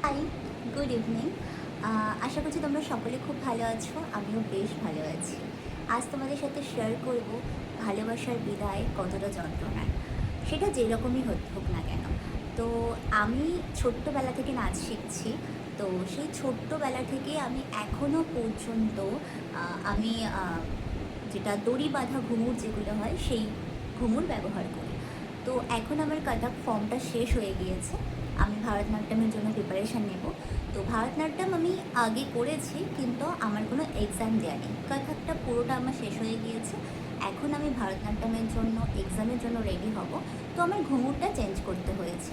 High, good evening. আশা করছি তোমরা সকলে খুব ভালো আছো। আমিও বেশ ভালো আছি। আজ তোমাদের সাথে শেয়ার করব ভালোবাসার বিদায় কতটা যন্ত্রণার, সেটা যেরকমই হোক না কেন। তো আমি ছোট্টবেলা থেকে নাচ শিখছি। তো সেই ছোট্টবেলা থেকে আমি এখনও পর্যন্ত আমি যেটা দড়ি বাঁধা ঘুঙুর যেগুলো হয় সেই ঘুঙুর ব্যবহার করি। তো এখন আমার কাথাক ফর্মটা শেষ হয়ে গিয়েছে। আমি ভারতনাট্যমের জন্য প্রিপারেশান নেব। তো ভারতনাট্যম আমি আগে করেছি, কিন্তু আমার কোনো এক্সাম দেওয়া নেই। কাথাকটা পুরোটা আমার শেষ হয়ে গিয়েছে। এখন আমি ভারতনাট্যমের জন্য এক্সামের জন্য রেডি হব। তো আমার ঘুঙুরটা চেঞ্জ করতে হয়েছে।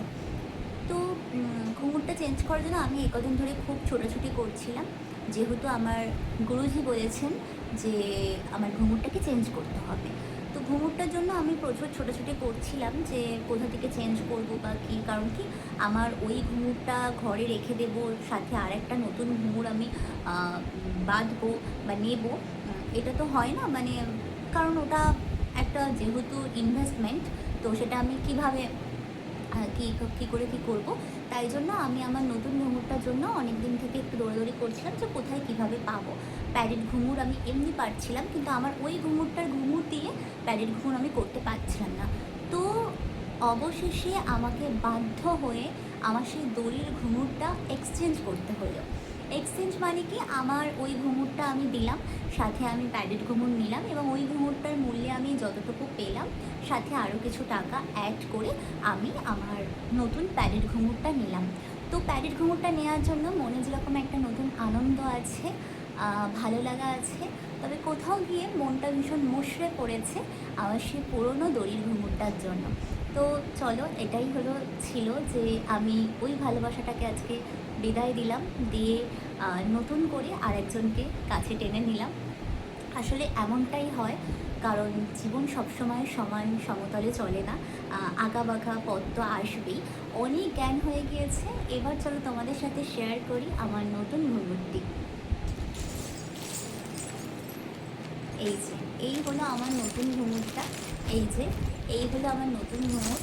তো ঘুঙুরটা চেঞ্জ করার জন্য আমি একদিন ধরে খুব ছোটাছুটি করছিলাম, যেহেতু আমার গুরুজি বলেছেন যে আমার ঘুঙুরটাকে চেঞ্জ করতে হবে। তো ঘুঙুরটার জন্য আমি প্রচুর ছোটাছুটি করছিলাম যে কোথা থেকে চেঞ্জ করব বা কী, কারণ কি আমার ওই ঘুঙুরটা ঘরে রেখে দেবো, সাথে আর একটা নতুন ঘুঙুর আমি বাঁধবো বা নেব, এটা তো হয় না। মানে কারণ ওটা একটা যেহেতু ইনভেস্টমেন্ট, তো সেটা আমি কীভাবে কী করে কী করব। তাই জন্য আমি আমার নতুন ঘুঙুরটার জন্য অনেক দিন থেকে একটু দৌড়াদৌড়ি করছিলাম যে কোথায় কীভাবে পাবো। প্যাডেড ঘুঙুর আমি এমনি পারছিলাম, কিন্তু আমার ওই ঘুঙুরটার ঘুঙুর দিয়ে প্যাডেড ঘুঙুর আমি করতে পারছিলাম না। তো অবশেষে আমাকে বাধ্য হয়ে আমার সেই দড়ির ঘুঙুরটা এক্সচেঞ্জ করতে হলো। এক্সচেঞ্জ মানে কি, আমার ওই ঘুঙুরটা আমি দিলাম, সাথে আমি প্যাডেড ঘুঙুর নিলাম, এবং ওই ঘুঙুরটার মূল্যে আমি যতটুকু পেলাম সাথে আরও কিছু টাকা অ্যাড করে আমি আমার নতুন প্যাডেড ঘুঙুরটা নিলাম। তো প্যাডেড ঘুঙুরটা নেওয়ার জন্য মনে যেরকম একটা নতুন আনন্দ আছে, ভালো লাগা আছে, তবে কোথাও গিয়ে মনটা ভীষণ মুষড়ে পড়েছে আমার সেই পুরনো দড়ির ঘুঙুরটার জন্য। তো চলো, এটাই ছিল যে আমি ওই ভালোবাসাটাকে আজকে বিদায় দিলাম, দিয়ে নতুন করে আরেকজনকে কাছে টেনে নিলাম। আসলে এমনটাই হয়, কারণ জীবন সবসময় সমান সমতলে চলে না। আঁকাবাঁকা পথ তো আসবেই। অনেক জ্ঞান হয়ে গিয়েছে, এবার চলো তোমাদের সাথে শেয়ার করি আমার নতুন ঘুঙুরটি। এই হলো আমার নতুন ঘুঙুরটা। এই হলো আমার নতুন ঘুঙুর।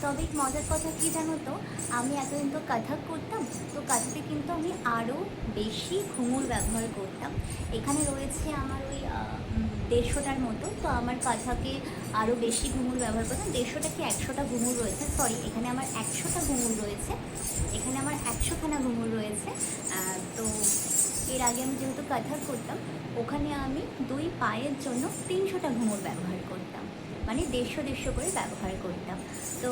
তবে মজার কথা কী জানো তো, আমি এতদিন তো কাথাক করতাম, তো কাথাকে কিন্তু আমি আরও বেশি ঘুঙুর ব্যবহার করতাম। এখানে রয়েছে আমার ওই 150টার মতো। তো আমার কাথাকে আরও বেশি ঘুঙুর ব্যবহার করতাম। 150টা কি 100টা ঘুঙুর রয়েছে, সরি, এখানে আমার 100টা ঘুঙুর রয়েছে। এখানে আমার 100খানা ঘুঙুর রয়েছে। তো এর আগে আমি যেহেতু কাথাক করতাম, ওখানে আমি 2 পায়ের জন্য 300টা ঘুঙুর ব্যবহার করতাম, মানে 150 করে ব্যবহার করতাম। তো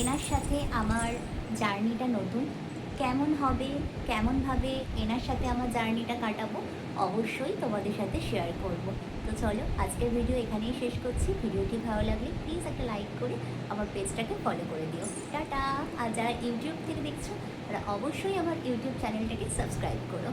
এনার সাথে আমার জার্নিটা নতুন। কেমন হবে, কেমনভাবে এনার সাথে আমার জার্নিটা কাটাবো, অবশ্যই তোমাদের সাথে শেয়ার করব। তো চলো, আজকের ভিডিও এখানেই শেষ করছি। ভিডিওটি ভালো লাগলে প্লিজ একটা লাইক করে আমার পেজটাকে ফলো করে দিও। টাটা। আর যারা ইউটিউব থেকে দেখছো তারা অবশ্যই আমার ইউটিউব চ্যানেলটাকে সাবস্ক্রাইব করো।